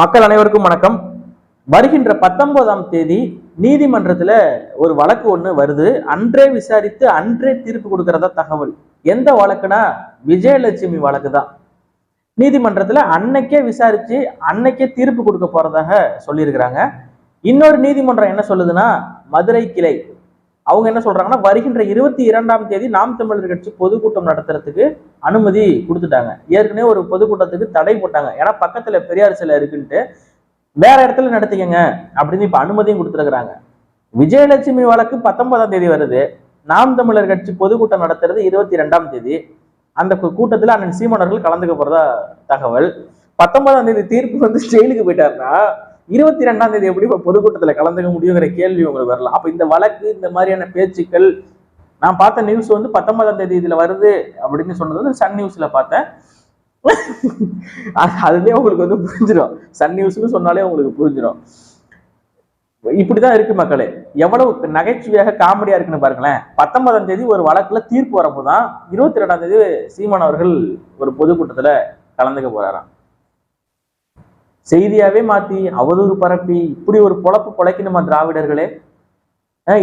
மக்கள் அனைவருக்கும் வணக்கம். வருகின்ற 19ஆம் தேதி நீதிமன்றத்துல ஒரு வழக்கு ஒண்ணு வருது. அன்றே விசாரித்து அன்றே தீர்ப்பு கொடுக்கறதா தகவல். எந்த வழக்குனா விஜயலட்சுமி வழக்கு தான். நீதிமன்றத்துல அன்னைக்கே விசாரிச்சு அன்னைக்கே தீர்ப்பு கொடுக்க போறதாக சொல்லியிருக்கிறாங்க. இன்னொரு நீதிமன்றம் என்ன சொல்லுதுன்னா, மதுரை கிளை அவங்க என்ன சொல்றாங்கன்னா, வருகின்ற 22ஆம் தேதி நாம் தமிழர் கட்சி பொதுக்கூட்டம் நடத்துறதுக்கு அனுமதி கொடுத்துட்டாங்க. ஏற்கனவே ஒரு பொதுக்கூட்டத்துக்கு தடை போட்டாங்க. ஏன்னா பக்கத்துல பெரியார் சிலை இருக்குன்ட்டு வேற இடத்துல நடத்திக்கங்க அப்படின்னு இப்ப அனுமதியும் கொடுத்துருக்காங்க. விஜயலட்சுமி வழக்கு 19ஆம் தேதி வருது. நாம் தமிழர் கட்சி பொதுக்கூட்டம் நடத்துறது 22ஆம் தேதி. அந்த கூட்டத்துல அண்ணன் சீமான் அவர்கள் கலந்துக்க போறதா தகவல். 19ஆம் தேதி தீர்ப்பு வந்து ஜெயிலுக்கு போயிட்டாருன்னா 22ஆம் தேதி எப்படி பொதுக்கூட்டத்துல கலந்துக்க முடியுங்கிற கேள்வி உங்களுக்கு வரலாம். அப்ப இந்த வழக்கு, இந்த மாதிரியான பேச்சுக்கள், நான் பார்த்த நியூஸ் வந்து 19ஆம் தேதி இதுல வருது அப்படின்னு சொன்னது வந்து சன் நியூஸ்ல பார்த்தேன். அதுலயே உங்களுக்கு வந்து புரிஞ்சிடும். சன் நியூஸ்னு சொன்னாலே உங்களுக்கு புரிஞ்சிடும். இப்படிதான் இருக்கு மக்களே. எவ்வளவு நகைச்சுவையாக காமெடியா இருக்குன்னு பாருங்களேன். 19ஆம் தேதி ஒரு வழக்குல தீர்ப்பு வரப்போதான் 22ஆம் தேதி சீமான் அவர்கள் ஒரு பொதுக்கூட்டத்துல கலந்துக்க போறாராம். செய்தியாவே மாத்தி அவதூறு பரப்பி இப்படி ஒரு பொழப்பு பொழைக்கணுமா திராவிடர்களே?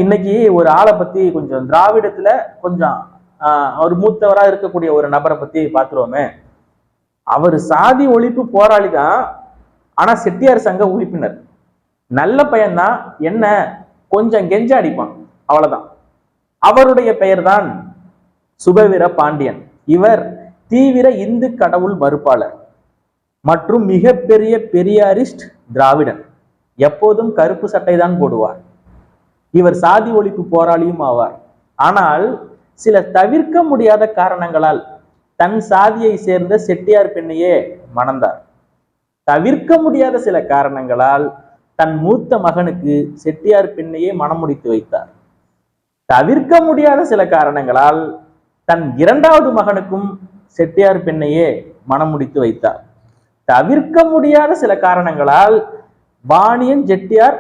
இன்னைக்கு ஒரு ஆளை பத்தி கொஞ்சம் திராவிடத்துல கொஞ்சம் ஒரு மூத்தவரா இருக்கக்கூடிய ஒரு நபரை பத்தி பாத்துருவோமே. அவர் சாதி ஒழிப்பு போராளி தான், ஆனா செட்டியார் சங்க உறுப்பினர். நல்ல பையன்தான், என்ன கொஞ்சம் கெஞ்ச அடிப்பான், அவ்வளவுதான். அவருடைய பெயர் தான் சுபவீர பாண்டியன். இவர் தீவிர இந்து கடவுள் மறுப்பாளர் மற்றும் மிகப்பெரிய பெரியாரிஸ்ட் திராவிடன். எப்போதும் கருப்பு சட்டை தான் போடுவார். இவர் சாதி ஒழிப்பு போராளியும் ஆவார். ஆனால் சில தவிர்க்க முடியாத காரணங்களால் தன் சாதியை சேர்ந்த செட்டியார் பெண்ணையே மணந்தார். தவிர்க்க முடியாத சில காரணங்களால் தன் மூத்த மகனுக்கு செட்டியார் பெண்ணையே மணம் முடித்து வைத்தார். தவிர்க்க முடியாத சில காரணங்களால் தன் இரண்டாவது மகனுக்கும் செட்டியார் பெண்ணையே மணம் முடித்து வைத்தார். தவிர்க்க முடியாத சில காரணங்களால் வாணியன் செட்டியார்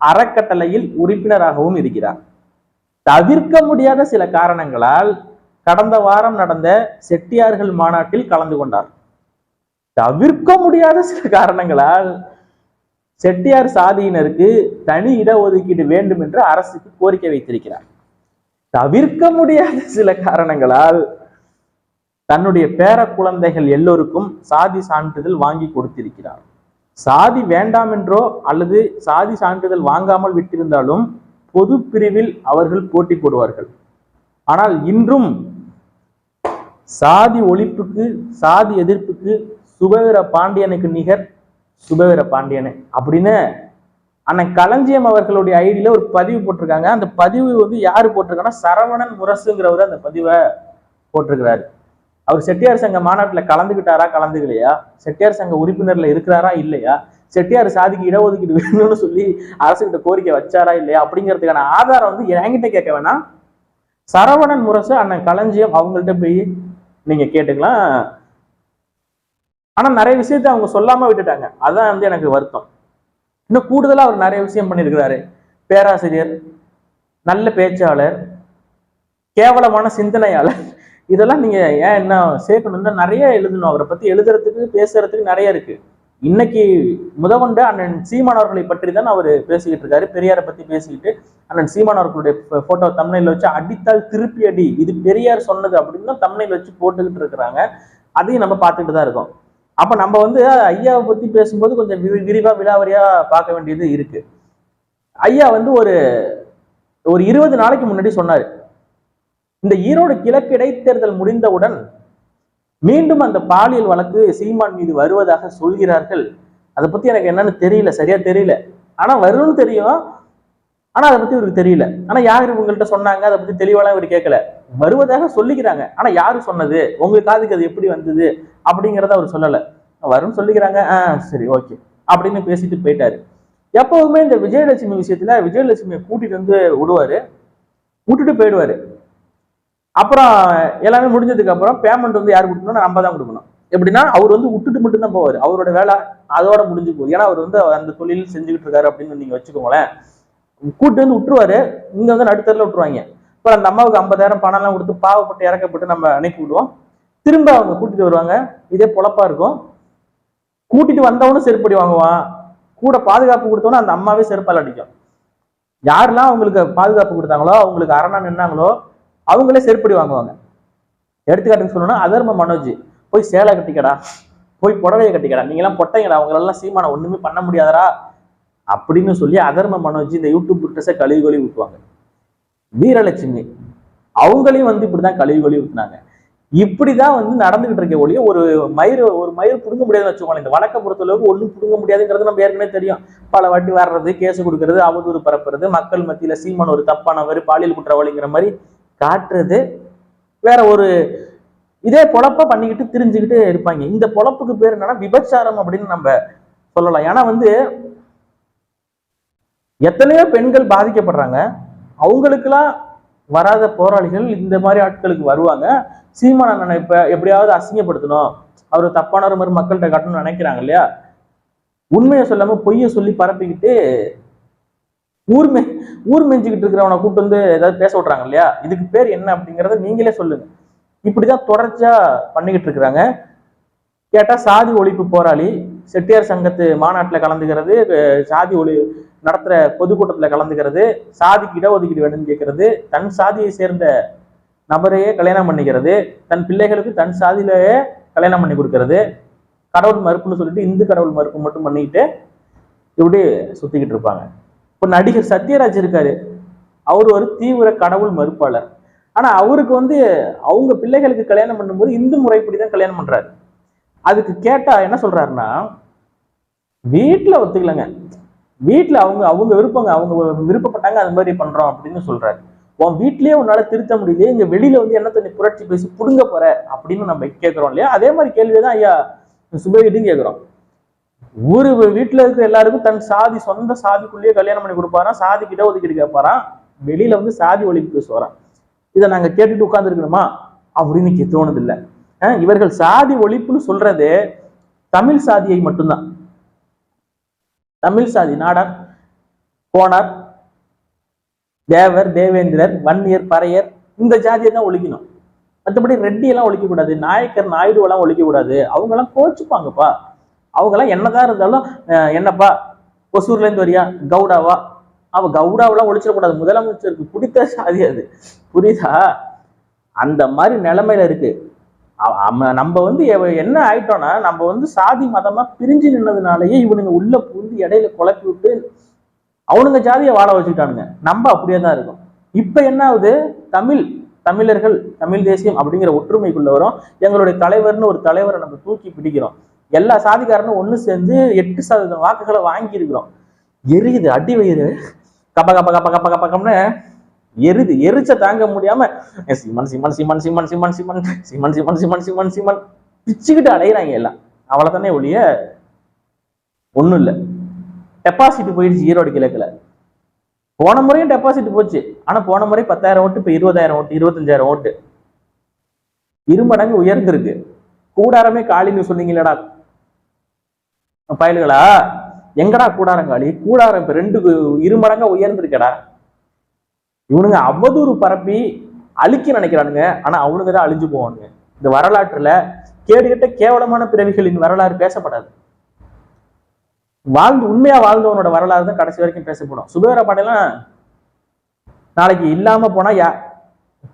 அறக்கட்டளையில் உறுப்பினராகவும் இருக்கிறார். தவிர்க்க முடியாத சில காரணங்களால் கடந்த வாரம் நடந்த செட்டியார்கள் மாநாட்டில் கலந்து கொண்டார். தவிர்க்க முடியாத சில காரணங்களால் செட்டியார் சாதியினருக்கு தனி இடஒதுக்கீடு வேண்டும் என்று அரசுக்கு கோரிக்கை வைத்திருக்கிறார். தவிர்க்க முடியாத சில காரணங்களால் தன்னுடைய பேர குழந்தைகள் எல்லோருக்கும் சாதி சான்றிதழ் வாங்கி கொடுத்திருக்கிறார். சாதி வேண்டாம் என்றோ அல்லது சாதி சான்றிதழ் வாங்காமல் விட்டிருந்தாலும் பொது பிரிவில் அவர்கள் போட்டி போடுவார்கள். ஆனால் இன்றும் சாதி ஒழிப்புக்கு, சாதி எதிர்ப்புக்கு சுபவீர பாண்டியனுக்கு நிகர் சுபவீர பாண்டியனு அப்படின்னு அண்ணன் களஞ்சியம் அவர்களுடைய ஐடியில ஒரு பதிவு போட்டிருக்காங்க. அந்த பதிவு வந்து யாரு போட்டிருக்காங்கன்னா, சரவணன் முரசுங்கிறவர் அந்த பதிவை போட்டிருக்கிறாரு. அவர் செட்டியார் சங்க மாநாட்டில் கலந்துக்கிட்டாரா, கலந்துக்கலையா, செட்டியார் சங்க உறுப்பினர்ல இருக்கிறாரா இல்லையா, செட்டியார் சாதிக்கு இடஒதுக்கீடு வேணும்னு சொல்லி அரசுகிட்ட கோரிக்கை வச்சாரா இல்லையா அப்படிங்கிறதுக்கான ஆதாரம் வந்து என்கிட்ட கேட்க வேணாம். சரவணன் முரசு அண்ணன் களஞ்சியம் அவங்கள்ட்ட போய் நீங்க கேட்டுக்கலாம். ஆனா நிறைய விஷயத்த அவங்க சொல்லாம விட்டுட்டாங்க. அதான் வந்து எனக்கு வருத்தம். இன்னும் கூடுதலா அவர் நிறைய விஷயம் பண்ணியிருக்கிறாரு. பேராசிரியர், நல்ல பேச்சாளர், கேவலமான சிந்தனையாளர், இதெல்லாம் நீங்க ஏன் என்ன சேர்க்கணும், நிறைய எழுதணும். அவரை பத்தி எழுதுறதுக்கு பேசுறதுக்கு நிறைய இருக்கு. இன்னைக்கு முதற்கொண்டு அண்ணன் சீமான் அவர்களை பற்றி தான் அவர் பேசிக்கிட்டு இருக்காரு. பெரியாரை பத்தி பேசிக்கிட்டு அண்ணன் சீமான் அவர்களுடைய போட்டோ தம்ப்நெயில்ல வச்சு அடித்தால் திருப்பி அடி, இது பெரியார் சொன்னது அப்படின்னு தான் தம்ப்நெயில் வச்சு போட்டுக்கிட்டு இருக்கிறாங்க. அதையும் நம்ம பார்த்துட்டு தான் இருக்கோம். அப்ப நம்ம வந்து ஐயாவை பத்தி பேசும்போது கொஞ்சம் விரிவா விலாவரியா பார்க்க வேண்டியது இருக்கு. ஐயா வந்து ஒரு 20 நாளைக்கு முன்னாடி சொன்னாரு, இந்த ஈரோடு கிழக்கு இடைத்தேர்தல் முடிந்தவுடன் மீண்டும் அந்த பாலியல் வழக்கு சீமான் மீது வருவதாக சொல்கிறார்கள். அதை பத்தி எனக்கு என்னன்னு தெரியல, சரியா தெரியல. ஆனா வரும்னு தெரியும், ஆனா அதை பத்தி இவருக்கு தெரியல. ஆனா யாரு இவங்கள்ட்ட சொன்னாங்க அதை பத்தி தெளிவாலாம் இவர் கேட்கல. வருவதாக சொல்லிக்கிறாங்க, ஆனா யாரு சொன்னது, உங்க காதுக்கு அது எப்படி வந்தது அப்படிங்கிறத அவர் சொல்லல. வரும்னு சொல்லிக்கிறாங்க, சரி ஓகே அப்படின்னு பேசிட்டு போயிட்டாரு. எப்பவுமே இந்த விஜயலட்சுமி விஷயத்துல விஜயலட்சுமியை கூட்டிட்டு வந்து விட்டுட்டு போயிடுவாரு. அப்புறம் எல்லாமே முடிஞ்சதுக்கு அப்புறம் பேமெண்ட் வந்து யார் கொடுக்கணும், நம்ம தான் கொடுக்கணும். எப்படின்னா அவர் வந்து விட்டுட்டு மட்டும் தான் போவார். அவரோட வேலை அதோட முடிஞ்சு போகுது. ஏன்னா அவர் வந்து அந்த தொழில் செஞ்சுக்கிட்டு இருக்காரு அப்படின்னு நீங்க வச்சுக்கோங்களேன். கூட்டு வந்து விட்டுருவாரு, இங்க வந்து நடுத்தரில் விட்டுருவாங்க. இப்போ அந்த அம்மாவுக்கு 50,000 பணம் எல்லாம் கொடுத்து பாவப்பட்டு இறக்கப்பட்டு நம்ம அனுப்பி விடுவோம். திரும்ப அவங்க கூட்டிட்டு வருவாங்க. இதே பொழப்பா இருக்கும். கூட்டிட்டு வந்தவனும் செருப்படி வாங்குவான், கூட பாதுகாப்பு கொடுத்தவனும் அந்த அம்மாவே செருப்பால் அடிக்கும். யாரெல்லாம் அவங்களுக்கு பாதுகாப்பு கொடுத்தாங்களோ, அவங்களுக்கு அரணா நின்னாங்களோ அவங்களே செருப்படி வாங்குவாங்க. எடுத்துக்காட்டுக்கு சொல்லணும்னா அதர்ம மனோஜ், போய் சேலை கட்டிக்கடா, போய் புடவையை கட்டிக்கடா, நீங்க எல்லாம் பொட்டைங்கடா, அவங்களெல்லாம் சீமான ஒண்ணுமே பண்ண முடியாதரா அப்படின்னு சொல்லி அதர்ம மனோஜ் இந்த யூடியூப் ட்ரெஸ்ஸை கழுவி கழுவி ஊற்றுவாங்க. வீரலட்சுமி அவங்களையும் வந்து இப்படிதான் கழுவி கழுவி ஊத்துனாங்க. இப்படிதான் வந்து நடந்துகிட்டு இருக்க ஒழிய ஒரு மயிர் புடுங்க முடியாதுன்னு வச்சுக்கோங்களேன். இந்த வழக்கை பொறுத்தளவுக்கு ஒன்றும் புடுங்க முடியாதுங்கிறது நம்ம ஏற்கனவே தெரியும். பல வாட்டி வர்றது, கேஸ் கொடுக்கறது, அவதூறு பரப்புறது, மக்கள் மத்தியில சீமான் ஒரு தப்பானவர், பாலியல் குற்றவாளிங்கிற மாதிரி காட்டுறது, வேற ஒரு இதே பொழப்ப பண்ணிக்கிட்டு திரிஞ்சுக்கிட்டு இருப்பாங்க. இந்த பொழப்புக்கு பேர் என்னன்னா விபச்சாரம் அப்படின்னு நம்ம சொல்லலாம். ஏன்னா வந்து எத்தனையோ பெண்கள் பாதிக்கப்படுறாங்க, அவங்களுக்கெல்லாம் வராத போராளிகள் இந்த மாதிரி ஆட்களுக்கு வருவாங்க. சீமான அண்ணனை இப்ப எப்படியாவது அசிங்கப்படுத்தணும், அவர் தப்பானவர் மாதிரி மக்கள்கிட்ட காட்டணும்னு நினைக்கிறாங்க இல்லையா, உண்மையை சொல்லாம பொய்யை சொல்லி பரப்பிக்கிட்டு ஊர் மெஞ்சுக்கிட்டு இருக்கிறவனை கூப்பிட்டு வந்து ஏதாவது பேச விட்றாங்க இல்லையா, இதுக்கு பேர் என்ன அப்படிங்கிறத நீங்களே சொல்லுங்க. இப்படிதான் தொடர்ச்சியா பண்ணிக்கிட்டு இருக்கிறாங்க. கேட்டா சாதி ஒழிப்பு போராளி, செட்டியார் சங்கத்து மாநாட்டில் கலந்துக்கிறது, சாதி நடத்துற பொதுக்கூட்டத்துல கலந்துக்கிறது, சாதிக்கு இடஒதுக்கீடு வேணும்னு கேட்கறது, தன் சாதியை சேர்ந்த நபரையே கல்யாணம் பண்ணிக்கிறது, தன் பிள்ளைகளுக்கு தன் சாதியிலேயே கல்யாணம் பண்ணி கொடுக்கறது, கடவுள் மறுப்புன்னு சொல்லிட்டு இந்து கடவுள் மறுப்பு மட்டும் பண்ணிக்கிட்டு இப்படி சுத்திக்கிட்டு இருப்பாங்க. இப்போ நடிகர் சத்யராஜ் இருக்காரு, அவர் ஒரு தீவிர கடவுள் மறுப்பாளர். ஆனா அவருக்கு வந்து அவங்க பிள்ளைகளுக்கு கல்யாணம் பண்ணும்போது இந்து முறைப்படிதான் கல்யாணம் பண்றாரு. அதுக்கு கேட்டா என்ன சொல்றாருன்னா, வீட்டுல ஒத்துக்கலங்க, வீட்டுல அவங்க விருப்பங்க, அவங்க விருப்பப்பட்டாங்க அது மாதிரி பண்றோம் அப்படின்னு சொல்றாரு. உன் வீட்லயே உன்னால திருத்த முடியலையே, இங்க வெளியில வந்து என்ன தண்ணி புரட்சி பேசி புடுங்க போற அப்படின்னு நம்ம கேட்கிறோம் இல்லையா, அதே மாதிரி கேள்விதான் ஐயா சுபவீட்டும் கேட்கிறோம். ஒரு வீட்டுல இருக்கிற எல்லாருக்கும் தன் சாதி சொந்த சாதிக்குள்ளேயே கல்யாணம் பண்ணி கொடுப்பாராம், சாதி கிட்ட ஒதுக்கீடு கேட்பாராம், வெளியில வந்து சாதி ஒழிப்பு பேசுவாராம். இதை நாங்க கேட்டுட்டு உட்கார்ந்து இருக்கணுமா அப்படின்னு தோணுது இல்லை. இவர்கள் சாதி ஒழிப்புன்னு சொல்றது தமிழ் சாதியை மட்டும்தான். தமிழ் சாதி நாடார், கோனார், தேவர், தேவேந்திரர், வன்னியர், பறையர், இந்த ஜாதியை தான் ஒழிக்கணும். மற்றபடி ரெட்டி எல்லாம் ஒழிக்க கூடாது, நாயக்கர், நாயுடு எல்லாம் ஒழிக்க கூடாது. அவங்க எல்லாம் கோச்சுப்பாங்கப்பா. அவங்க எல்லாம் என்னதான் இருந்தாலும் என்னப்பா ஒசூர்ல இருந்து வரியா, கவுடாவா, அவ கவுடாவெல்லாம் ஒழிச்சிடக்கூடாது, முதலமைச்சருக்கு பிடித்த சாதி அது, புரியுதா? அந்த மாதிரி நிலைமையில இருக்கு. நம்ம வந்து என்ன ஆயிட்டோம்னா, நம்ம வந்து சாதி மதமா பிரிஞ்சு நின்னதுனாலயே இவனுங்க உள்ள புகுந்து இடையில குழப்பி விட்டு அவனுங்க ஜாதியை வாழ வச்சுக்கிட்டானுங்க. நம்ம அப்படியே தான் இருக்கும். இப்ப என்ன ஆகுது, தமிழர்கள், தமிழ் தேசியம் அப்படிங்கிற ஒற்றுமைக்குள்ள வரும். எங்களுடைய தலைவர்னு ஒரு தலைவரை நம்ம தூக்கி பிடிக்கிறோம். எல்லா சாதிக்காரனும் ஒண்ணு சேர்ந்து 8% வாக்குகளை வாங்கி இருக்கிறோம். எரியுது, அடி வயிறு கப்ப கப்ப கப்ப கப்ப கப்பக்கம்னு எரிது. எரிச்ச தாங்க முடியாம சிமன் சிமன் சிமன் சிமன் சிமன் சிமன் சிமன் சிமன் சிமன் சிமன் சிமன் பிச்சுக்கிட்டு அடையிறாங்க எல்லாம். அவ்வளவுதானே ஒழிய ஒண்ணும் இல்லை. டெபாசிட் போயிடுச்சு ஈரோடு கிழக்குல. போன முறையும் டெபாசிட் போச்சு. ஆனா போன முறை 10,000 ஓட்டு, இப்ப 20,000 ஓட்டு, 25,000 ஓட்டு, இருமடங்கு உயர்ந்திருக்கு. கூடாரமே காலின்னு சொன்னீங்களடா பயல்களா, எங்கடா கூடாரம் காலி? கூடாரம் இப்ப 2 இருமடங்கா உயர்ந்திருக்கடா. இவனுங்க அவதூறு பரப்பி அழிக்க நினைக்கிறானுங்க, ஆனா அவனுங்க தான் அழிஞ்சு போவானுங்க. இந்த வரலாற்றுல கேடுகட்ட கேவலமான பிறவிகளின் வரலாறு பேசப்படாது. உண்மையா வாழ்ந்தவனோட வரலாறு தான் கடைசி வரைக்கும் பேசப்படும். சுபவீர பாண்டியெல்லாம் நாளைக்கு இல்லாம போனா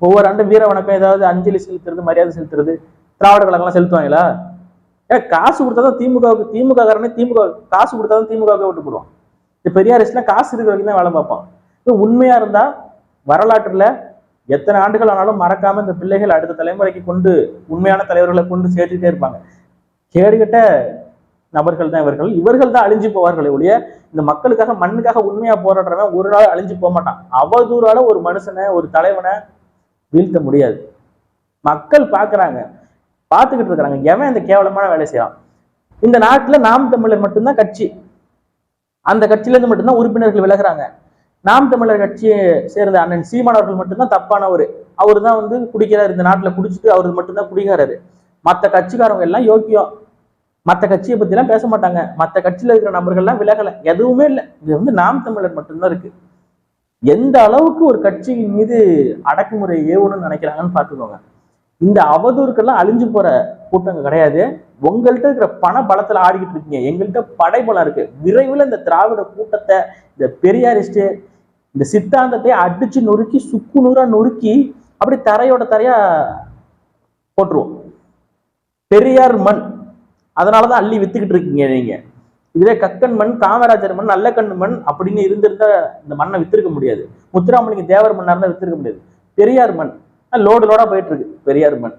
ஒவ்வொரு ஆண்டும் வீர வணக்கம் ஏதாவது அஞ்சலி செலுத்துறது, மரியாதை செலுத்துறது, திராவிட கழகம்லாம் செலுத்துவாங்களா? காசு கொடுத்தாதான் திமுகவுக்கு, திமுக காரனே திமுக காசு கொடுத்தாதான் திமுகவுக்கு ஓட்டு போடுவான். இந்த பெரியாரிஸ்ட்லாம் காசு இருக்கிற வரைக்கும் தான் வேலை பார்ப்பான். உண்மையா இருந்தா வரலாற்றுல எத்தனை ஆண்டுகள் ஆனாலும் மறக்காம இந்த பிள்ளைகள் அடுத்த தலைமுறைக்கு கொண்டு உண்மையான தலைவர்களை கொண்டு சேர்த்துட்டே இருப்பாங்க. கேடுகட்ட நபர்கள் தான் இவர்கள். இவர்கள் தான் அழிஞ்சு போவார்களே ஒழிய இந்த மக்களுக்காக, மண்ணுக்காக உண்மையா போராடுறவன் ஒரு நாள் அழிஞ்சு போக மாட்டான். அவதூறால ஒரு மனுஷனை, ஒரு தலைவனை வீழ்த்த முடியாது. மக்கள் பாக்குறாங்க, பார்த்துக்கிட்டு இருக்கிறாங்க, எவன் இந்த கேவலமான வேலை செய்யலாம். இந்த நாட்டுல நாம் தமிழர் மட்டும்தான் கட்சி. அந்த கட்சியில இருந்து மட்டும்தான் உறுப்பினர்கள் விலகுறாங்க. நாம் தமிழர் கட்சியை சேர்ந்த அண்ணன் சீமானவர்கள் மட்டும்தான் தப்பானவர். அவரு தான் வந்து குடிக்கிறார், இந்த நாட்டுல குடிச்சிட்டு அவரு மட்டும்தான் குடிக்கிறாரு. மற்ற கட்சிக்காரங்க எல்லாம் யோக்கியம். மற்ற கட்சியை பத்தி எல்லாம் பேச மாட்டாங்க. மற்ற கட்சியில இருக்கிற நபர்கள்லாம் விலகல, எதுவுமே இல்லை. இது வந்து நாம் தமிழர் மட்டும்தான் இருக்கு. எந்த அளவுக்கு ஒரு கட்சியின் மீது அடக்குமுறை ஏவணும்னு நினைக்கிறாங்கன்னு பார்த்துக்கோங்க. இந்த அவதூறுக்கெல்லாம் அழிஞ்சு போற கூட்டங்க கிடையாது. உங்கள்கிட்ட இருக்கிற பண பலத்துல ஆடிக்கிட்டு இருக்கீங்க. எங்கள்கிட்ட படைபலம் இருக்கு. விரைவில் இந்த திராவிட கூட்டத்தை, இந்த பெரியாரிஸ்ட், இந்த சித்தாந்தத்தை அடிச்சு நொறுக்கி சுக்கு நூறா நொறுக்கி அப்படி தரையோட தரையா போட்டுருவோம். பெரியார் மண், அதனாலதான் அள்ளி வித்துக்கிட்டு இருக்கீங்க நீங்க. இதுவே கக்கன் மண், காமராஜர் மண், நல்லக்கண்ணு மண் அப்படின்னு இருந்திருந்தா இந்த மண்ணை வித்திருக்க முடியாது. முத்துராமலிங்க தேவர் மண்ணா இருந்தா வித்திருக்க முடியாது. பெரியார் மண் லோடு லோடா போயிட்டு இருக்கு. பெரியார் மண்